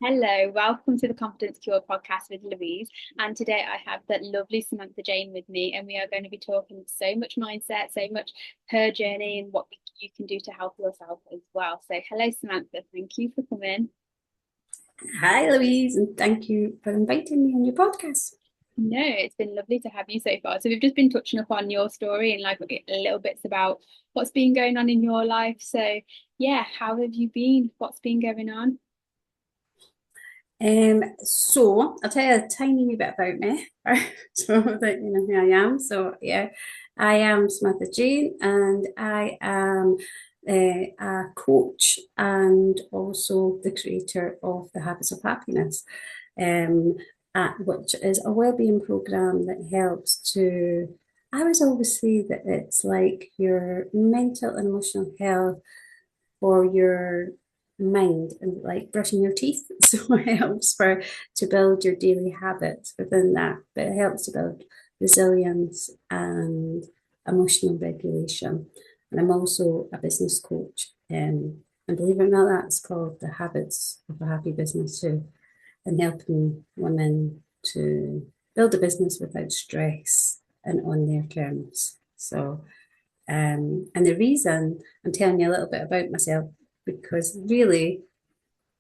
Hello, welcome to the Confidence Cure podcast with Louise. And today I have the lovely Samantha Jane with me, and we are going to be talking so much mindset, so much her journey, and what you can do to help yourself as well. So, hello, Samantha. Thank you for coming. Hi, Louise, and thank you for inviting me on your podcast. No, it's been lovely to have you so far. So, we've just been touching upon your story and like little bits about what's been going on in your life. So, yeah, how have you been? What's been going on? So I'll tell you a tiny wee bit about me, so that you know who I am. So yeah, I am Samantha Jane, and I am a coach and also the creator of the Habits of Happiness, um, which is a wellbeing program that helps to. I always always say that it's like your mental and emotional health for your mind and like brushing your teeth. So it helps for to build your daily habits within that, but it helps to build resilience and emotional regulation. And I'm also a business coach. And believe it or not, that's called the Habits of a Happy Business too, and helping women to build a business without stress and on their terms. And the reason I'm telling you a little bit about myself, because really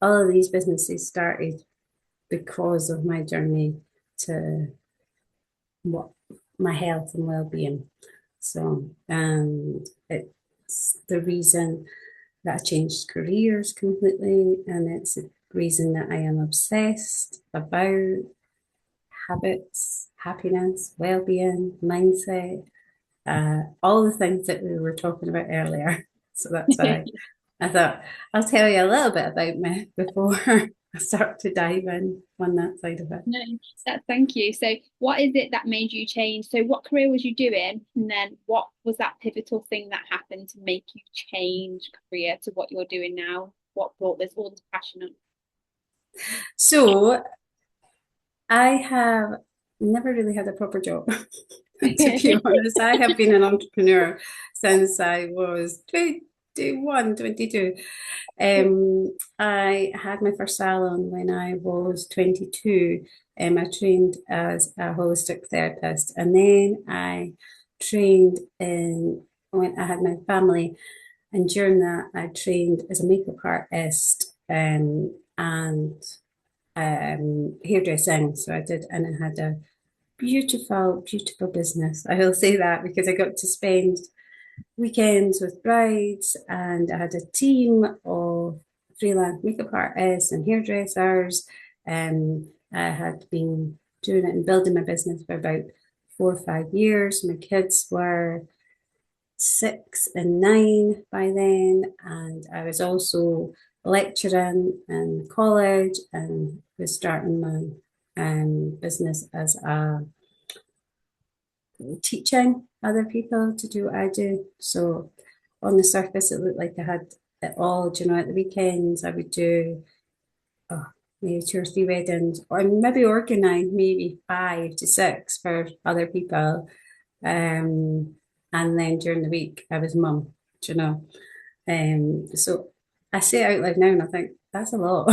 all of these businesses started because of my journey to what my health and well-being. So, and it's the reason that I changed careers completely, and it's the reason that I am obsessed about habits, happiness, well-being, mindset, all the things that we were talking about earlier. So that's why I thought I'll tell you a little bit about me before I start to dive in on that side of it. No, thank you. So, what is it that made you change? So, what career was you doing, and then what was that pivotal thing that happened to make you change career to what you're doing now? What brought this all this passion on? So I have never really had a proper job, to be honest. I have been an entrepreneur since I was 21, 22. I had my first salon when I was 22. I trained as a holistic therapist, and then I trained in when I had my family, and during that I trained as a makeup artist and hairdressing. So I did, and I had a beautiful, beautiful business. I will say that because I got to spend weekends with brides, and I had a team of freelance makeup artists and hairdressers. I had been doing it and building my business for about 4 or 5 years. My kids were 6 and 9 by then, and I was also lecturing in college and was starting my business as a teaching other people to do what I do. So on the surface, it looked like I had it all. Do you know, at the weekends, I would do oh, maybe 2 or 3 weddings, or maybe organize maybe 5 to 6 for other people. Um, and then during the week, I was mum, do you know. So I say it out loud now and I think that's a lot.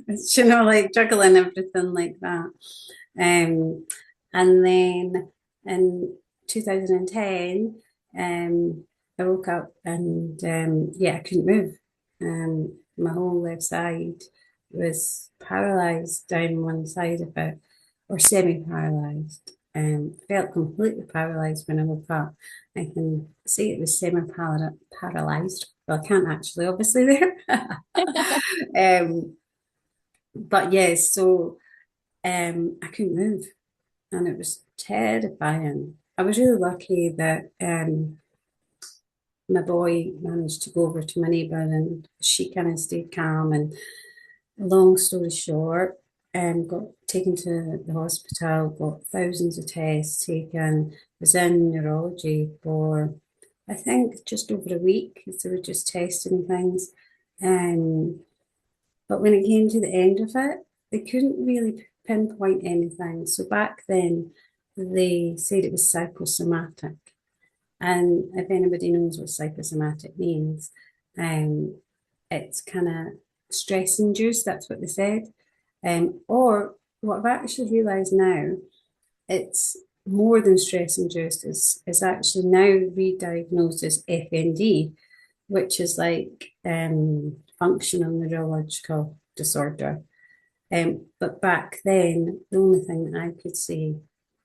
It's, you know, like juggling everything like that. Um, and then in 2010, I woke up and yeah, I couldn't move. My whole left side was paralyzed down one side of it, or semi-paralyzed. Felt completely paralyzed when I woke up. I can see it was semi-paralyzed. Well, I can't actually, obviously, there. But yes, so I couldn't move, and it was terrifying. I was really lucky that my boy managed to go over to my neighbour, and she kind of stayed calm. And long story short, got taken to the hospital, got thousands of tests taken, was in neurology for I think just over a week. So they were just testing things. Um, but when it came to the end of it, they couldn't really pinpoint anything. So back then, they said it was psychosomatic. And if anybody knows what psychosomatic means, um, it's kind of stress induced. That's what they said. Or what I've actually realised now, it's more than stress induced. It's actually now re-diagnosed as FND, which is like functional neurological disorder. But back then, the only thing that I could say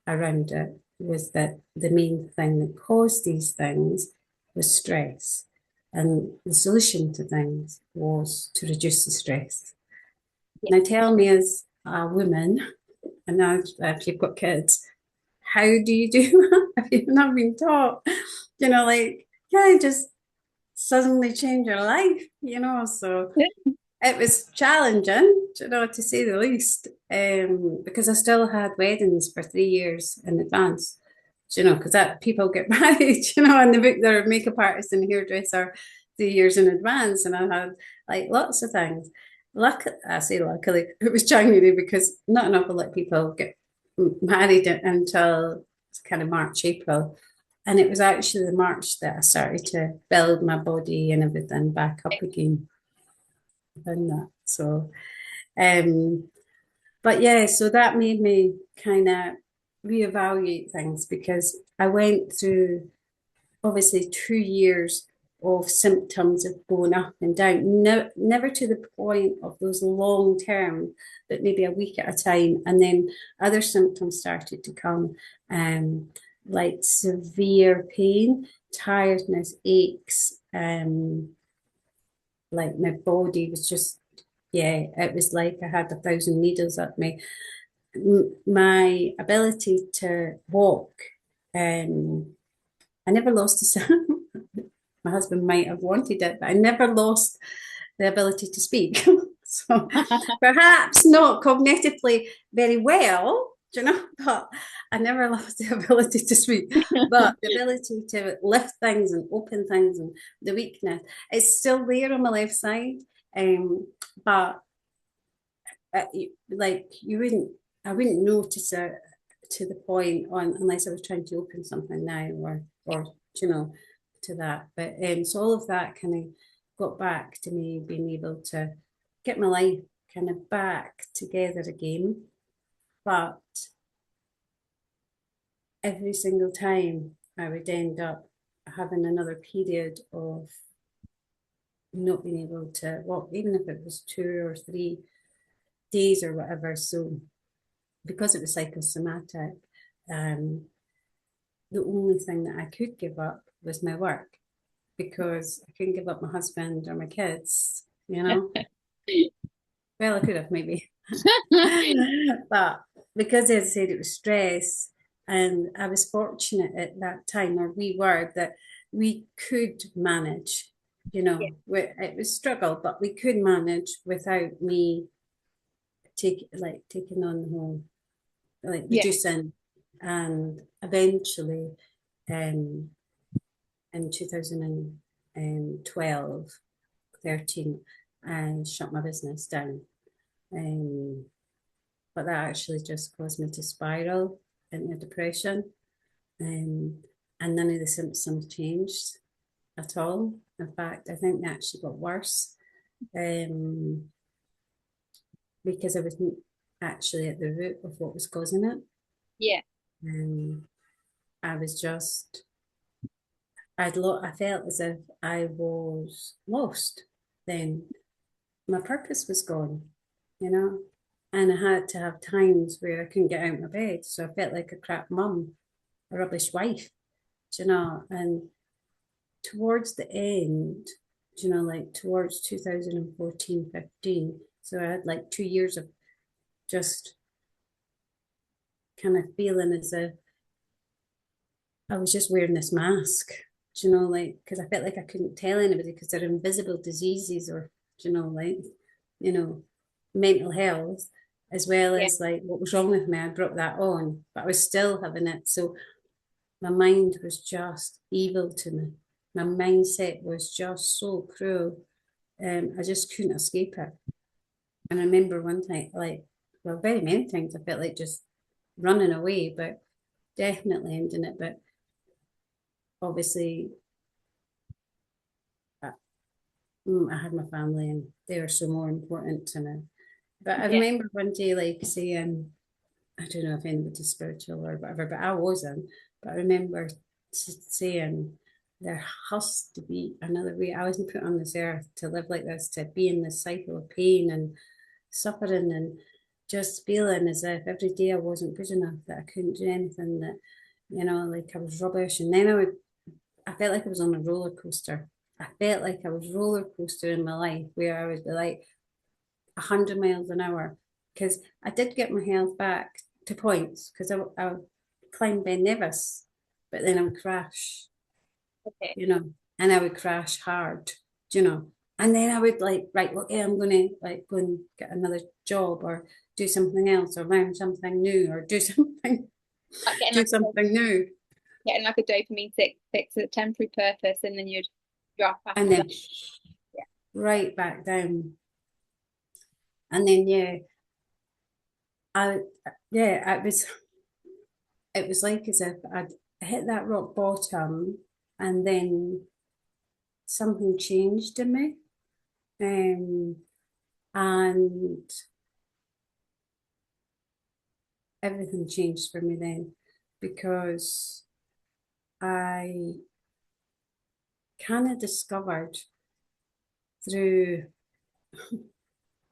around it was that the main thing that caused these things was stress. And the solution to things was to reduce the stress. Yeah. Now, tell me, as a woman, and now if you've got kids, how do you do that if you've not been taught? Like, yeah, just suddenly change your life. So it was challenging, to say the least, because I still had weddings for 3 years in advance. Because that people get married, and they book their makeup artist and hairdresser 3 years in advance, and I had like lots of things. I say luckily, it was January because not enough of like people get married until kind of March, April. And it was actually the March that I started to build my body and everything back up again. And that. So, um, but yeah, so that made me kind of reevaluate things because I went through obviously 2 years of symptoms of going up and down, never to the point of those long term, but maybe a week at a time. And then other symptoms started to come, like severe pain, tiredness, aches, like my body was just, yeah, it was like I had 1,000 needles at me. My ability to walk, I never lost a sound. My husband might have wanted it, but I never lost the ability to speak. So perhaps not cognitively very well, but I never lost the ability to speak. But the ability to lift things and open things and the weakness, it's still there on my left side. But like I wouldn't notice it to the point on unless I was trying to open something now or to that. But so all of that kind of got back to me being able to get my life kind of back together again. But every single time I would end up having another period of not being able to walk, even if it was 2 or 3 days or whatever. So because it was psychosomatic, the only thing that I could give up was my work because I couldn't give up my husband or my kids. Well, I could have maybe, but because as I said, it was stress, and I was fortunate at that time, or we were, that we could manage. Yeah. It was struggle, but we could manage without me taking on the whole, like Yeah. reducing, and eventually, um, in 2012, 13, I shut my business down. Um, but that actually just caused me to spiral into depression. Um, and none of the symptoms changed at all. In fact, I think they actually got worse, um, because I wasn't actually at the root of what was causing it. Yeah. Um, I was just, I felt as if I was lost. Then my purpose was gone. And I had to have times where I couldn't get out of my bed. So I felt like a crap mum, a rubbish wife. And towards the end, like towards 2014, 15. So I had like 2 years of just kind of feeling as if I was just wearing this mask, like, because I felt like I couldn't tell anybody because they're invisible diseases or, mental health, as well Yeah. as like what was wrong with me. I brought that on, but I was still having it. So my mind was just evil to me. My mindset was just so cruel. I just couldn't escape it. And I remember one time, like, well, very many times I felt like just running away, but definitely ending it. But obviously, I, I had my family and they were so more important to me. But I Yeah. remember one day like saying, I don't know if anybody's spiritual or whatever, but I wasn't. But I remember saying, there has to be another way. I wasn't put on this earth to live like this, to be in this cycle of pain and suffering and just feeling as if every day I wasn't good enough, that I couldn't do anything, that, like I was rubbish. And then I felt like I was on a roller coaster. I felt like I was roller coaster in my life where I would be like 100 miles an hour, because I did get my health back to points, because I would climb Ben Nevis, but then I would crash, Okay. and I would crash hard, and then I would like, right, okay, I'm going to like go and get another job or do something else or learn something new or do something, Like getting do like something new. a dopamine fix, a temporary purpose, and then you'd drop And after that. then Yeah. right back down. And then, I, it was like as if I'd hit that rock bottom and then something changed in me. Um, and everything changed for me then, because I kind of discovered through,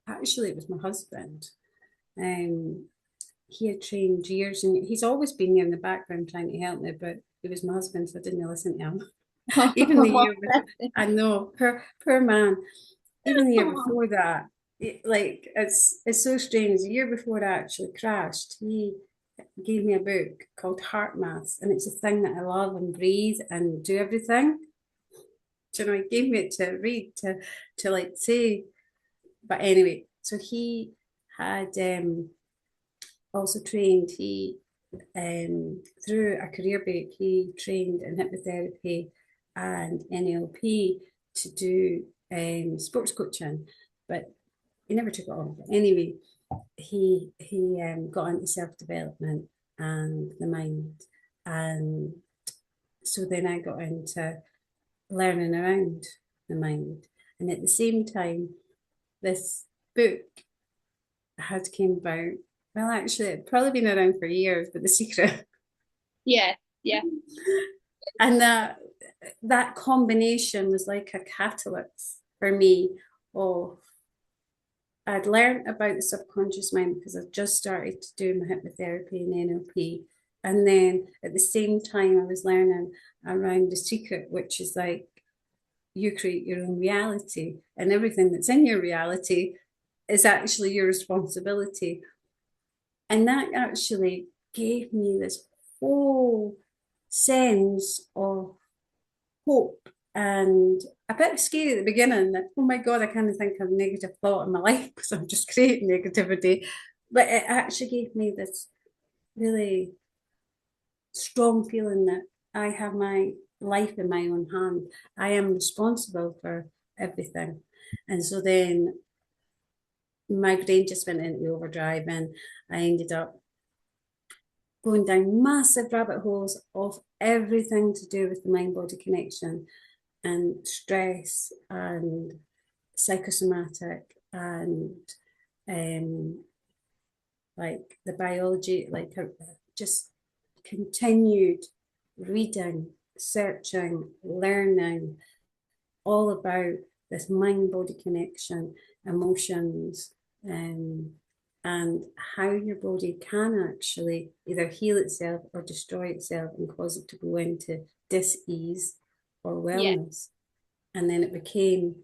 actually, it was my husband. Um, he had trained years, and he's always been there in the background trying to help me, but it was my husband, so I didn't listen to him. Even the year before, I know, poor man. Even the year before that, it's so strange. The year before I actually crashed, he gave me a book called Heart Maths, and it's a thing that I love and breathe and do everything. He gave me it to read, to like say. But anyway, so he had also trained. He through a career break, he trained in hypnotherapy and NLP to do sports coaching, but he never took it on. But anyway, he got into self development and the mind, and so then I got into learning around the mind, and at the same time, this book had came about. Well, actually, it'd probably been around for years, but The Secret. Yeah. Yeah. And that combination was like a catalyst for me. Of I'd learned about the subconscious mind because I'd just started to do my hypnotherapy and NLP. And then at the same time, I was learning around The Secret, which is like you create your own reality, and everything that's in your reality is actually your responsibility. And that actually gave me this whole sense of hope, and a bit scary at the beginning that, oh my God, I kind of think of negative thought in my life because I'm just creating negativity. But it actually gave me this really strong feeling that I have my life in my own hand. I am responsible for everything. And so then my brain just went into overdrive, and I ended up going down massive rabbit holes of everything to do with the mind body connection and stress and psychosomatic and um, like the biology, like just continued reading, searching, learning all about this mind body connection, emotions, and how your body can actually either heal itself or destroy itself and cause it to go into dis-ease or Yeah. wellness. And then it became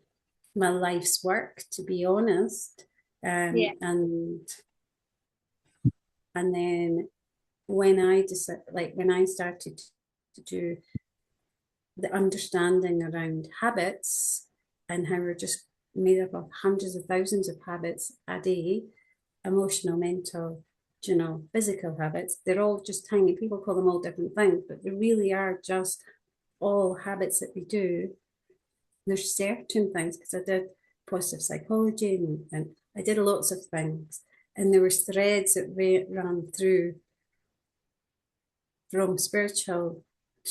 my life's work, to be honest. Yeah. And then when I decided, like when I started to do the understanding around habits and how we're just made up of hundreds of thousands of habits a day, emotional, mental, physical habits. They're all just tiny. People call them all different things, but they really are just all habits that we do. There's certain things, because I did positive psychology and I did lots of things, and there were threads that ran through from spiritual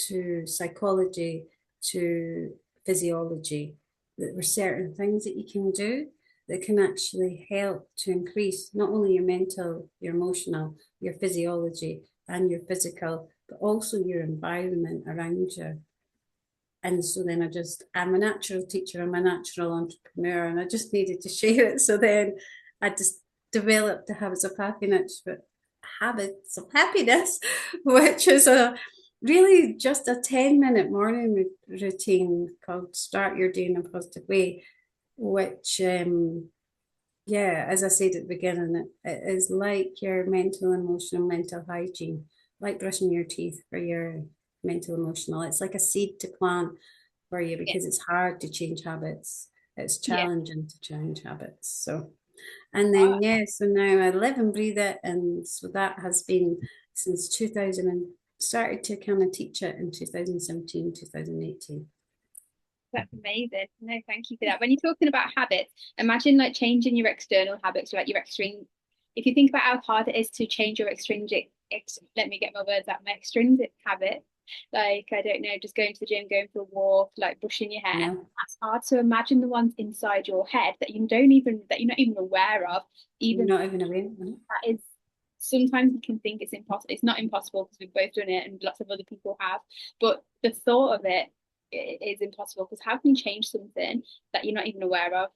to psychology to physiology, that were certain things that you can do. that can actually help to increase not only your mental, your emotional, your physiology, and your physical, but also your environment around you. And so then I'm a natural teacher, I'm a natural entrepreneur, and I just needed to share it. So then I just developed the habits of happiness, which is a really just a 10-minute morning routine called Start Your Day in a Positive Way, which yeah, as I said at the beginning, it is like your mental, emotional, mental hygiene, like brushing your teeth for your mental, emotional. It's like a seed to plant for you Yeah. because it's hard to change habits. It's Yeah. challenging to change habits. So, and Oh, then, yeah, so now I live and breathe it. And so that has been since 2000 and started to kind of teach it in 2017, 2018. that's amazing. No, thank you for that. When you're talking about habits, imagine like changing your external habits, like your extreme. If you think about how hard it is to change your extrinsic, let me get my words out, my extrinsic habit, like I don't know, just going to the gym, going for a walk, like brushing your I hair. know, That's hard to imagine the ones inside your head that you don't even that you're not even aware of. Even not even aware. that is sometimes you can think it's impossible. It's not impossible because we've both done it and lots of other people have. But the thought of it is impossible because how can you change something that you're not even aware of?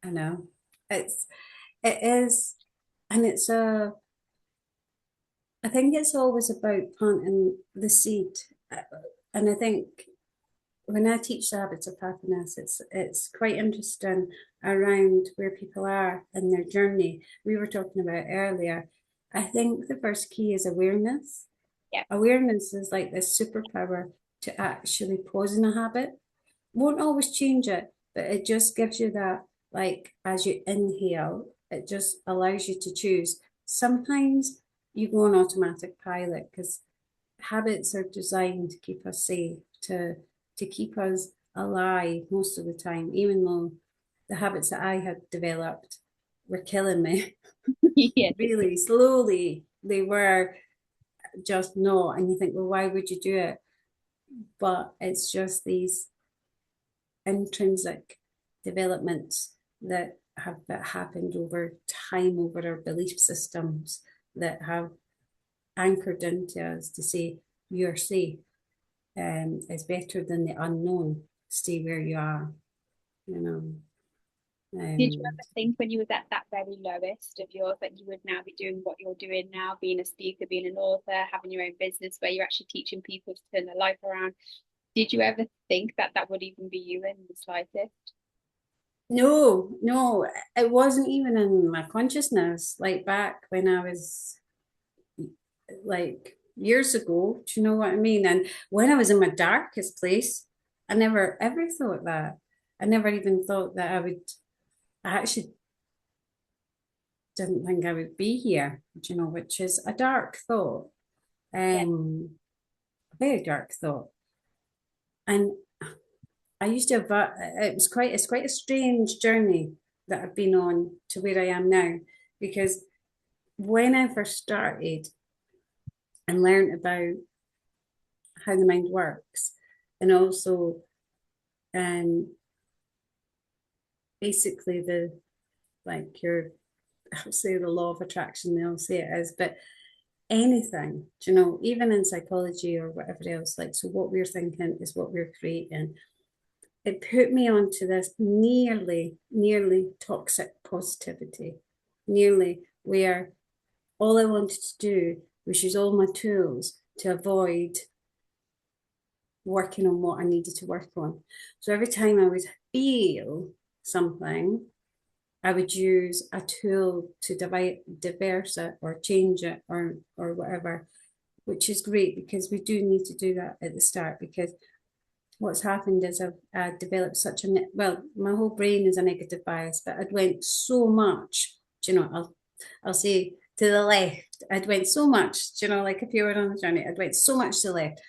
I know. It's, it is, and I think it's always about planting the seed. And I think when I teach the habits of happiness, it's quite interesting around where people are in their journey. We were talking about earlier. I think the first key is awareness. Yeah, Awareness is like this superpower to actually pause in a habit. Won't always change it, but it just gives you that, like, as you inhale, it just allows you to choose. Sometimes you go on automatic pilot because habits are designed to keep us safe, to keep us alive most of the time, even though the habits that I had developed were killing me. yeah, Really slowly they were just not, and you think, well, why would you do it? But it's just these intrinsic developments that happened over time, over our belief systems that have anchored into us to say you're safe, is better than the unknown. Stay where you are, you know. Did you Um, ever think when you was at that very lowest of yours that you would now be doing what you're doing now, being a speaker, being an author, having your own business where you're actually teaching people to turn their life around? Did you ever think that that would even be you in the slightest? no, no, it wasn't even in my consciousness. Like back when I was like years ago, do you know what I mean? And when I was in my darkest place, I never ever thought that. I never even thought that I actually didn't think I would be here, do you know, which is a dark thought, Yeah, a very dark thought. And I used to have, it's quite a strange journey that I've been on to where I am now, because when I first started and learned about how the mind works, and also um, basically the like your I'll say the law of attraction, they'll say it is, but anything, you know, even in psychology or whatever else, like so what we're thinking is what we're creating. It put me onto this nearly toxic positivity, nearly where all I wanted to do was use all my tools to avoid working on what I needed to work on. So every time I would feel something, I would use a tool to diverse it or change it or whatever, which is great because we do need to do that at the start because what's happened is I've developed such a well, my whole brain is a negative bias, but I'd went so much, you know, I'll say to the left, I'd went so much, you know, like if you were on the journey, I'd went so much to the left.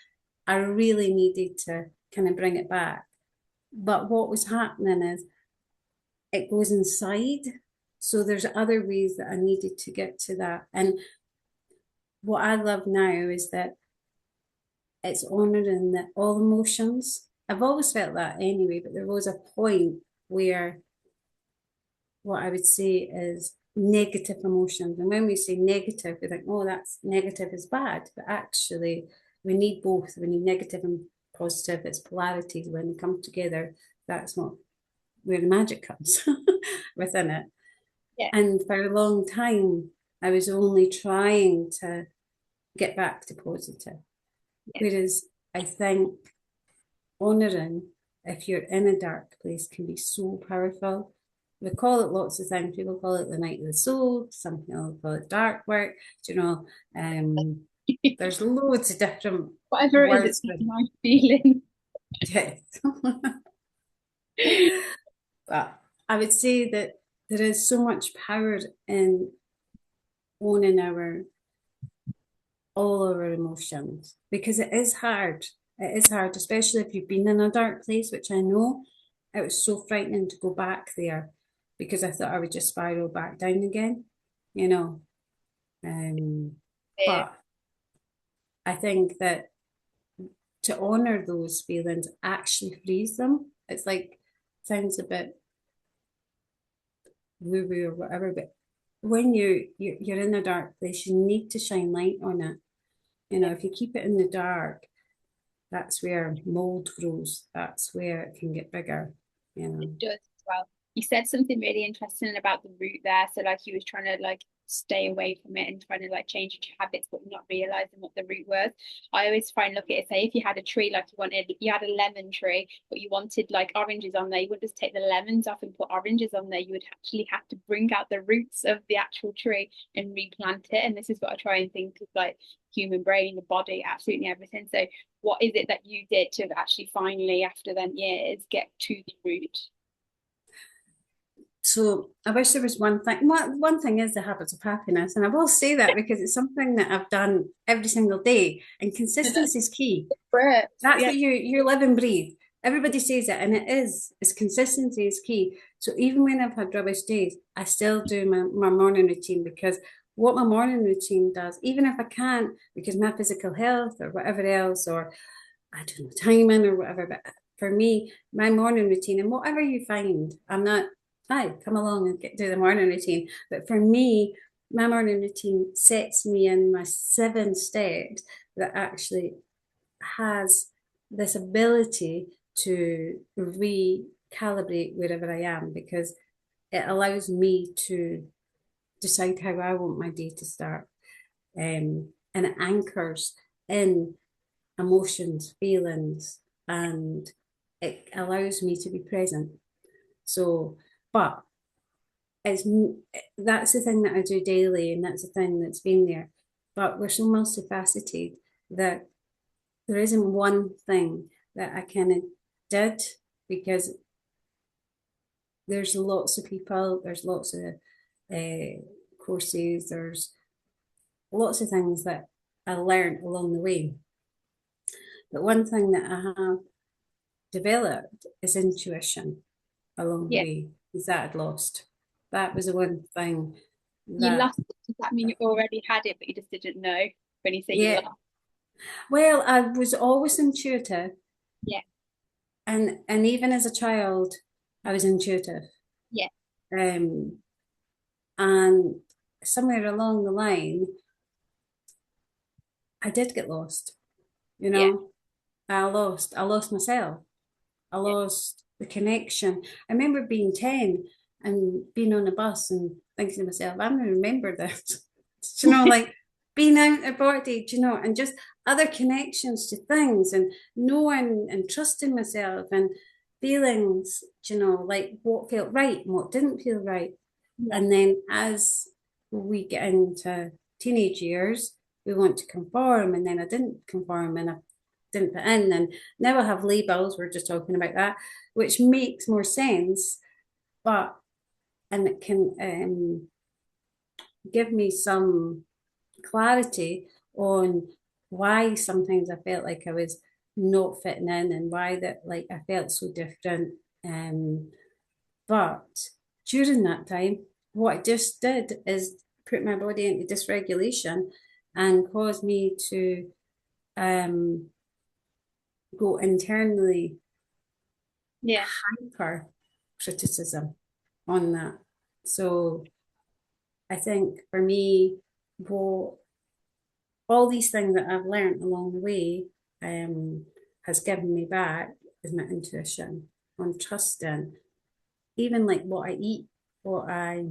I really needed to kind of bring it back. But what was happening is it goes inside. So there's other ways that I needed to get to that. And what I love now is that it's honouring that all emotions. I've always felt that anyway, but there was a point where what I would say is negative emotions. And when we say negative, we think, oh, that's negative is bad. But actually, we need both. We need negative and positive. It's polarities. When they come together, that's not where the magic comes within it. Yeah. And for a long time, I was only trying to get back to positive. Yeah. Whereas I think honouring, if you're in a dark place, can be so powerful. We call it lots of things. People call it the night of the soul. Some people call it dark work. You know, there's loads of different Whatever it is, words it's for a nice feeling. it. But I would say that there is so much power in owning all our emotions because it is hard. It is hard, especially if you've been in a dark place, which I know it was so frightening to go back there because I thought I would just spiral back down again, you know. Um, Yeah. but I think that to honor those feelings actually frees them. It's like, sounds a bit woo woo or whatever, but when you're in a dark place, you need to shine light on it. You know, if you keep it in the dark, that's where mold grows. That's where it can get bigger, you It know. does as well. You said something really interesting about the root there. So like you was trying to like stay away from it and trying to like change your habits, but not realizing what the root was. I always try and look at it, say if you had a tree, like you had a lemon tree, but you wanted like oranges on there, you wouldn't just take the lemons off and put oranges on there. You would actually have to bring out the roots of the actual tree and replant it. And this is what I try and think of like human brain, the body, absolutely everything. So what is it that you did to actually finally, after then years, get to the root? So I wish there was one thing. One thing is the habits of happiness, and I will say that because it's something that I've done every single day, and consistency is key. Great. That's Yeah. what you live and breathe. Everybody says it, and it is. It's consistency is key. So even when I've had rubbish days, I still do my morning routine because what my morning routine does, even if I can't, because my physical health or whatever else, or I don't know, timing or whatever, but for me, my morning routine and whatever you find, I'm not, hi, come along and do the morning routine. But for me, my morning routine sets me in my 7 steps that actually has this ability to recalibrate wherever I am because it allows me to decide how I want my day to start. And it anchors in emotions, feelings, and it allows me to be present. So, but it's that's the thing that I do daily, and that's the thing that's been there. But we're so multifaceted that there isn't one thing that I kind of did because there's lots of people, there's lots of courses, there's lots of things that I learned along the way. But one thing that I have developed is intuition along the Yeah. way, is that I'd lost. That was the one thing You that, lost it. Does that mean you already had it, but you just didn't know when you say you yeah. lost? Well, I was always intuitive, Yeah. and even as a child, I was intuitive. Yeah. Um, and somewhere along the line, I did get lost. You Yeah. know, I lost myself. I Yeah. lost the connection. I remember being 10 and being on a bus and thinking to myself, I'm going to remember this. Like being out at 40, and just other connections to things and knowing and trusting myself and feelings, like what felt right and what didn't feel right. Yeah. And then as we get into teenage years, we want to conform, and then I didn't conform and I didn't put in, and now I have labels. We're just talking about that, which makes more sense, but and it can give me some clarity on why sometimes I felt like I was not fitting in and why that like I felt so different. But during that time, what it just did is put my body into dysregulation and caused me to um, go internally Yeah. hyper criticism on that. So I think for me, what all these things that I've learned along the way has given me back is my intuition on trusting, even like what I eat, what I,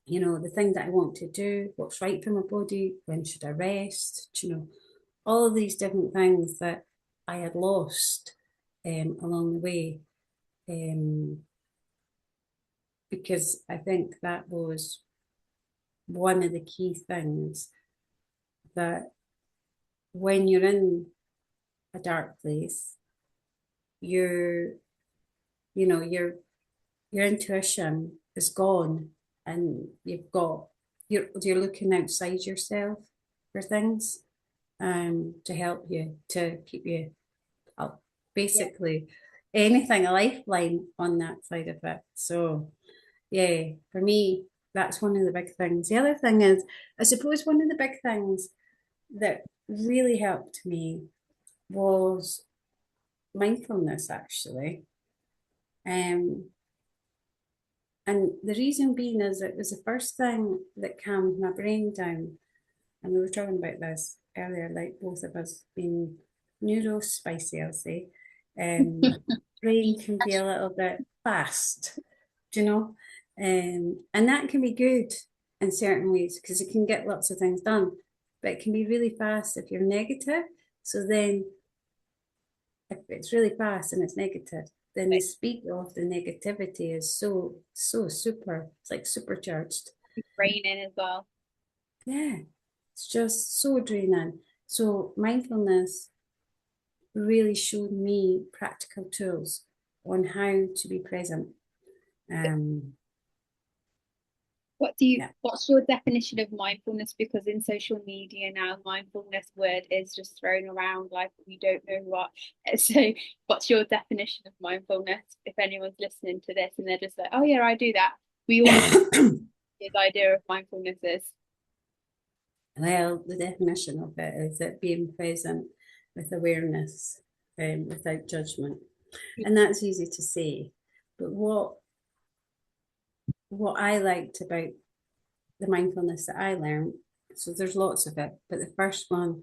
the thing that I want to do, what's right for my body, when should I rest, all of these different things that I had lost along the way. Um, because I think that was one of the key things that when you're in a dark place, your your intuition is gone, and you're looking outside yourself for things to help you, to keep you up, Yeah. basically anything, a lifeline on that side of it. So yeah, for me, that's one of the big things. The other thing is, I suppose one of the big things that really helped me was mindfulness, actually. Um, and the reason being is it was the first thing that calmed my brain down. And we were talking about this earlier, like both of us being neurospicy, I'll say. Brain can be a little bit fast, do you know? And that can be good in certain ways because it can get lots of things done, but it can be really fast if you're negative. So then, if it's really fast and it's negative, then the speed of the negativity is so super. It's like supercharged. Raining as well. Yeah, it's just so draining. So mindfulness really showed me practical tools on how to be present. Um, yeah. What's your definition of mindfulness? Because in social media now, mindfulness word is just thrown around like we don't know what. So what's your definition of mindfulness? If anyone's listening to this and they're just like, oh yeah, I do that. We all know his idea of mindfulness is. Well, the definition of it is that being present with awareness, without judgment, and that's easy to say. But what I liked about the mindfulness that I learned, so there's lots of it, but the first one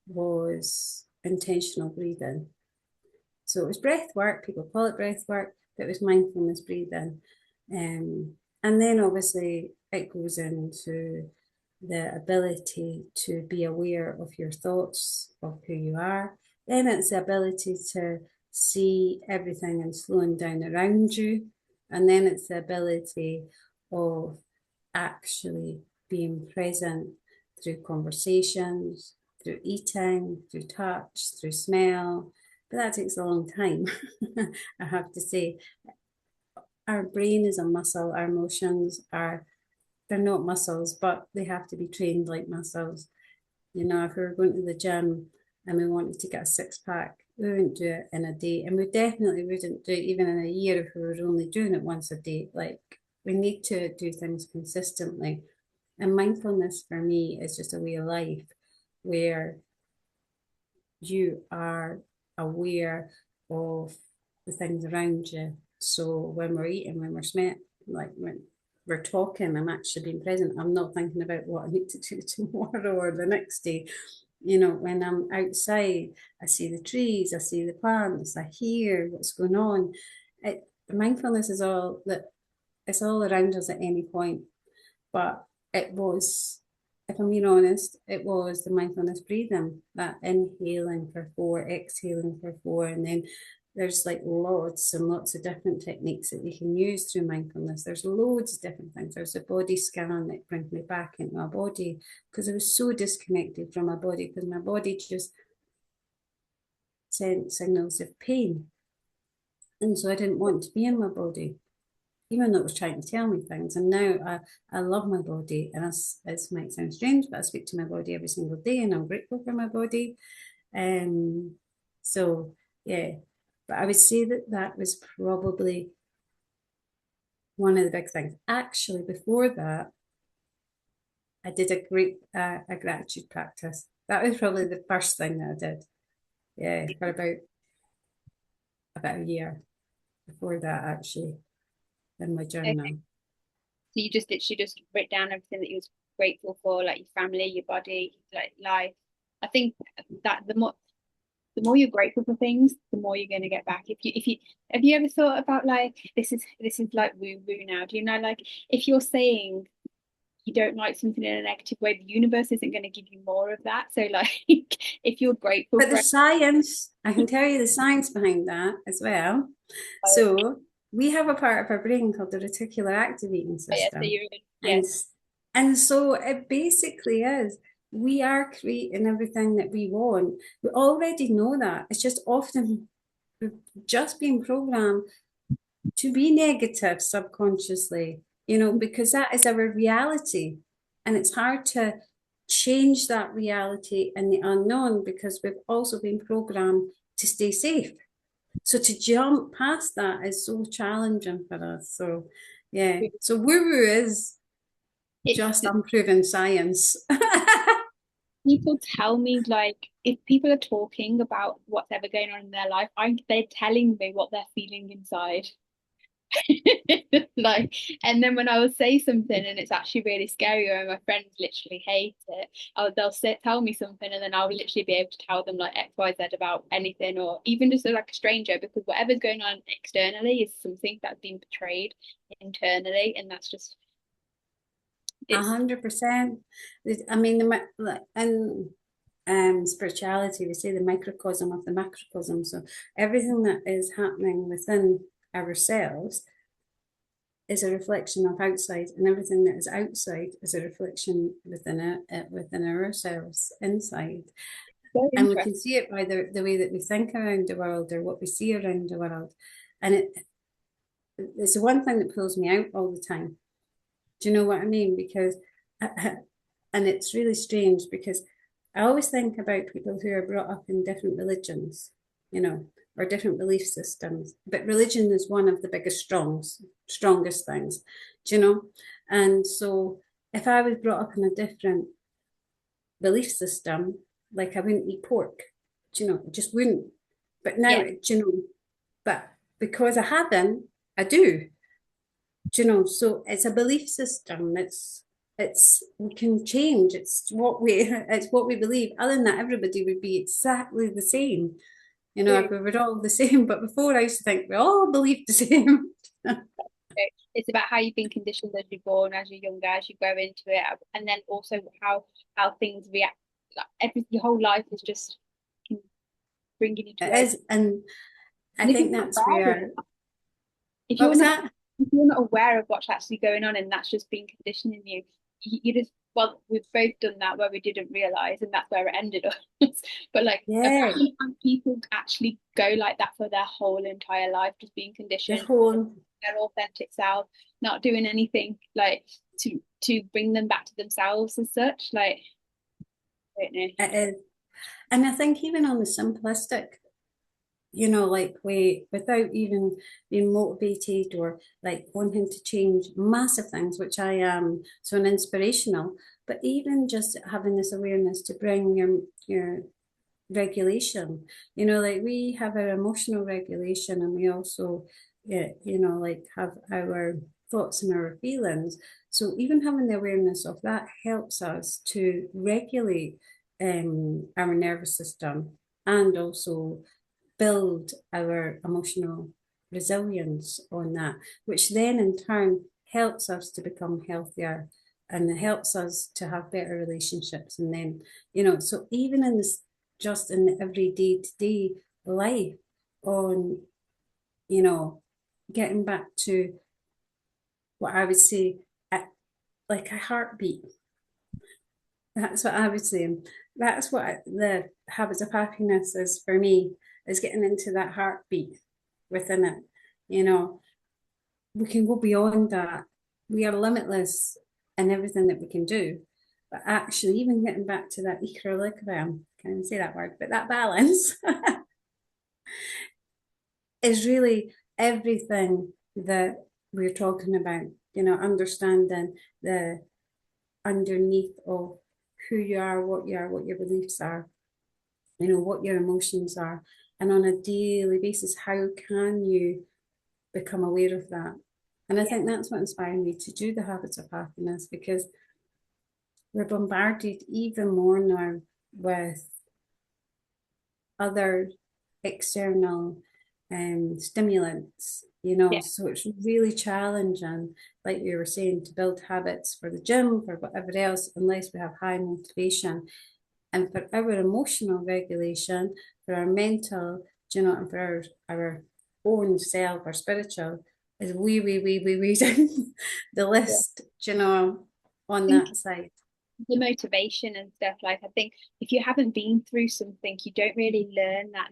was intentional breathing. So it was breath work, people call it breath work, but it was mindfulness breathing. And then obviously it goes into the ability to be aware of your thoughts, of who you are. Then it's the ability to see everything and slowing down around you. And then it's the ability of actually being present through conversations, through eating, through touch, through smell. But that takes a long time, I have to say. Our brain is a muscle, our emotions are, they're not muscles, but they have to be trained like muscles. If we were going to the gym and we wanted to get a six pack, we wouldn't do it in a day. And we definitely wouldn't do it even in a year if we were only doing it once a day. Like, we need to do things consistently. And mindfulness for me is just a way of life where you are aware of the things around you. So when we're eating, when we're smelling, like when we're talking, I'm actually being present. I'm not thinking about what I need to do tomorrow or the next day. When I'm outside, I see the trees, I see the plants, I hear what's going on. Mindfulness is all that, it's all around us at any point. But it was, if I'm being honest, it was the mindfulness breathing, that inhaling for 4, exhaling for 4, and then there's like lots and lots of different techniques that you can use through mindfulness. There's loads of different things. There's a body scan that brings me back into my body because I was so disconnected from my body because my body just sent signals of pain. And so I didn't want to be in my body, even though it was trying to tell me things. And now I love my body. And it might sound strange, but I speak to my body every single day and I'm grateful for my body. So, yeah. But I would say that that was probably one of the big things. Actually, before that, I did a gratitude practice. That was probably the first thing that I did. Yeah, for about a year before that, actually, in my Okay. journal. you just literally just wrote down everything that you was grateful for, like your family, your body, like life. I think that the more you're grateful for things, the more you're going to get back. If you have you ever thought about like this is like woo woo now. Do you know like if you're saying you don't like something in a negative way, the universe isn't going to give you more of that. So like if you're grateful But the for science, I can tell you the science behind that as well. it, So we have a part of our brain called the reticular activating yeah, so system. you're yeah, And and so it basically is we are creating everything that we want. We already know that. It's just often just being programmed to be negative subconsciously, because that is our reality. And it's hard to change that reality in the unknown because we've also been programmed to stay safe. So to jump past that is so challenging for us. So yeah. So woo-woo is it's just unproven science. people tell me like if people are talking about what's ever going on in their life, they're telling me what they're feeling inside. Like, and then when I will say something and it's actually really scary, or my friends literally hate it, they'll tell me something, and then I'll literally be able to tell them like X, Y, Z about anything, or even just like a stranger, because whatever's going on externally is something that's been portrayed internally, and that's just A it's 100%. I mean, in spirituality, we say the microcosm of the macrocosm. So everything that is happening within ourselves is a reflection of outside, and everything that is outside is a reflection within ourselves inside. so And we interesting. can see it by the way that we think around the world or what we see around the world. And it's the one thing that pulls me out all the time. Do you know what I mean? Because, and it's really strange because I always think about people who are brought up in different religions, or different belief systems. But religion is one of the strongest things, do you know? And so if I was brought up in a different belief system, like I wouldn't eat pork, do you know, just wouldn't. But now, Yeah, do you know, but because I haven't, I do. Do you know? So it's a belief system. It's we can change. It's what we believe. Other than that, everybody would be exactly the same. true. If we were all the same. But before I used to think we all believed the same. It's about how you've been conditioned as you're born, as you're younger, as you grow into it, and then also how things react. Like your whole life is just bringing you to It where. is, and I And if you're think not that's aware of where. it, if What you're was not that? if you're not aware of what's actually going on, and that's just been conditioning you, you just well, we've both done that where we didn't realize, and that's where it ended up. But like, Yeah, apparently, people actually go like that for their whole entire life, just being the conditioned, whole. their authentic self, not doing anything like to bring them back to themselves as such. Like, I don't know. It is, and I think even on the simplistic, like without even being motivated or like wanting to change massive things, which I am so an inspirational, but even just having this awareness to bring your regulation, like we have our emotional regulation and we also, yeah, like have our thoughts and our feelings. So even having the awareness of that helps us to regulate our nervous system and also build our emotional resilience on that, which then in turn helps us to become healthier and it helps us to have better relationships. And then, so even in this, just in the everyday to day life, on, you know, getting back to what I would say, like a heartbeat. That's what I would say. That's what the habits of happiness is for me, is getting into that heartbeat within it. You know, we can go beyond that. We are limitless in everything that we can do. But actually, even getting back to that equilibrium, can't even say that word, but that balance is really everything that we're talking about, understanding the underneath of who you are, what your beliefs are, what your emotions are. And on a daily basis, how can you become aware of that? And I Yeah. think that's what inspired me to do the Habits of Happiness, because we're bombarded even more now with other external stimulants, Yeah. so it's really challenging, like you were saying, to build habits for the gym, for whatever else, unless we have high motivation. And for our emotional regulation, for our mental, and for our own self, our spiritual, is we down the Yeah. list, I on think that side. the motivation and stuff, like I think if you haven't been through something, you don't really learn that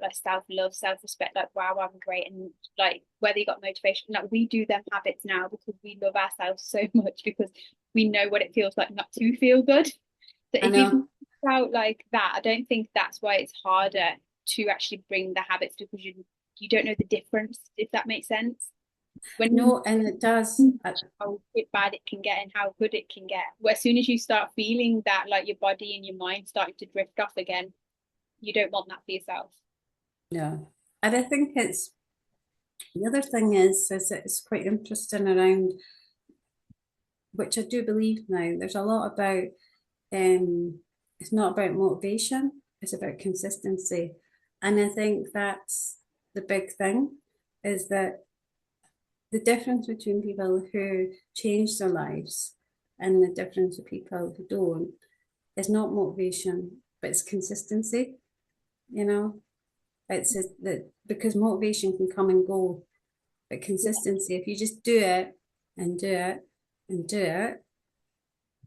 like self-love, self-respect, like wow, I'm great. And like whether you got motivation, like we do them habits now because we love ourselves so much, because we know what it feels like not to feel good. So I if you've know. out like that, I don't think that's why it's harder to actually bring the habits, because you don't know the difference, if that makes sense. When you No, and it does. how bad it can get and how good it can get. Well, as soon as you start feeling that, like your body and your mind starting to drift off again, you don't want that for yourself. No. And I think it's the other thing is that it's quite interesting around, which I do believe now. There's a lot about it's not about motivation, it's about consistency. And I think that's the big thing, is that the difference between people who change their lives and the difference of people who don't is not motivation, but it's consistency, you know. It's that, because motivation can come and go, but Yeah, consistency, if you just do it and do it and do it,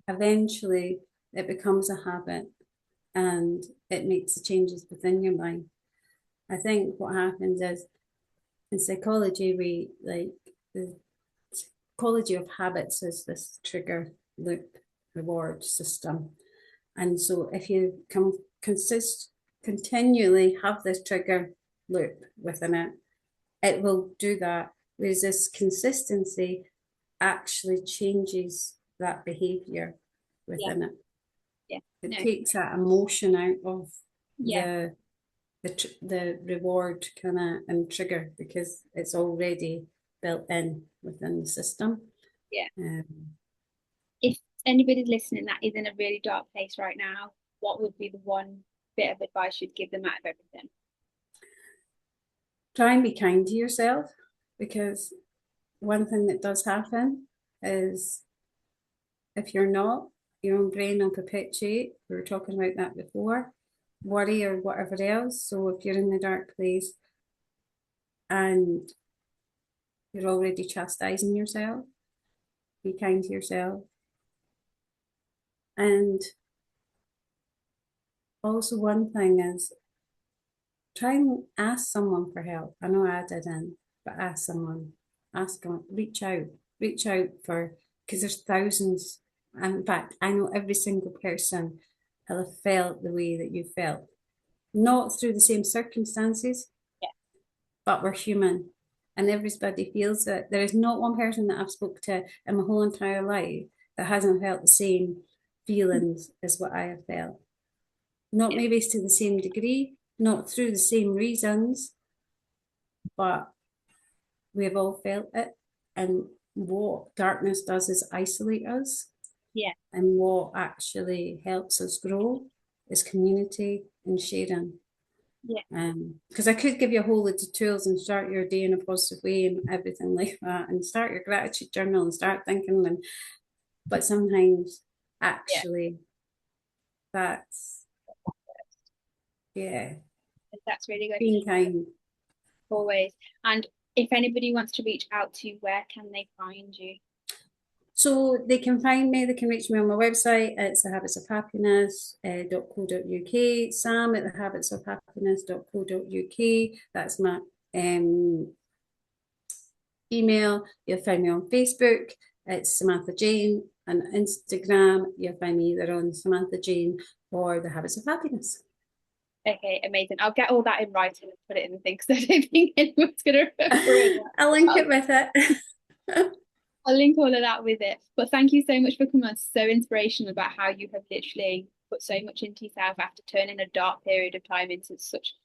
eventually it becomes a habit and it makes the changes within your mind. I think what happens is, in psychology, we like the psychology of habits is this trigger loop reward system. And so if you continually have this trigger loop within it, it will do that. Whereas this consistency actually changes that behavior yeah, within it. yeah. It No, takes that emotion out of yeah, the reward kind of and trigger, because it's already built in within the system. yeah. Um, If anybody's listening that is in a really dark place right now, what would be the one bit of advice you'd give them out of everything? Try and be kind to yourself, because one thing that does happen is, if you're not, your own brain will perpetuate. We were talking about that before, worry or whatever else. So if you're in the dark place and you're already chastising yourself, be kind to yourself. And also, one thing is, try and ask someone for help. I know I didn't, but ask someone, ask them, reach out for, because there's thousands. And in fact, I know every single person will have felt the way that you felt, not through the same circumstances, Yeah, but we're human, and everybody feels it. There is not one person that I've spoke to in my whole entire life that hasn't felt the same feelings as what I have felt. Not yeah, maybe to the same degree, not through the same reasons, but we've all felt it. And what darkness does is isolate us. yeah, And what actually helps us grow is community and sharing. yeah, Because I could give you a whole lot of tools and start your day in a positive way and everything like that, and start your gratitude journal and start thinking. And but sometimes, yeah. actually, that's, yeah, That's really good. being kind. Always. And if anybody wants to reach out to you, where can they find you? So they can find me, they can reach me on my website. It's the habits of happiness .co.uk, Sam at the habits of happiness.co.uk. That's my email. You'll find me on Facebook. It's Samantha Jane. And Instagram, you'll find me either on Samantha Jane or the habits of happiness. Okay, amazing. I'll get all that in writing and put it in the thing, because I don't think anyone's going to remember all that. I'll link I'll, it with it. I'll link all of that with it. But thank you so much for coming on. So inspirational about how you have literally put so much into yourself after turning a dark period of time into such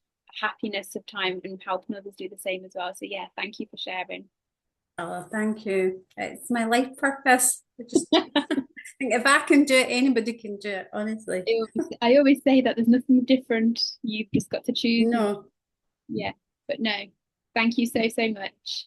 happiness of time, and helping others do the same as well. So yeah, thank you for sharing. Oh, thank you. It's my life purpose. I just think if I can do it, anybody can do it, honestly. I always say that there's nothing different. You've just got to choose. And No, yeah, but no, thank you so, so much.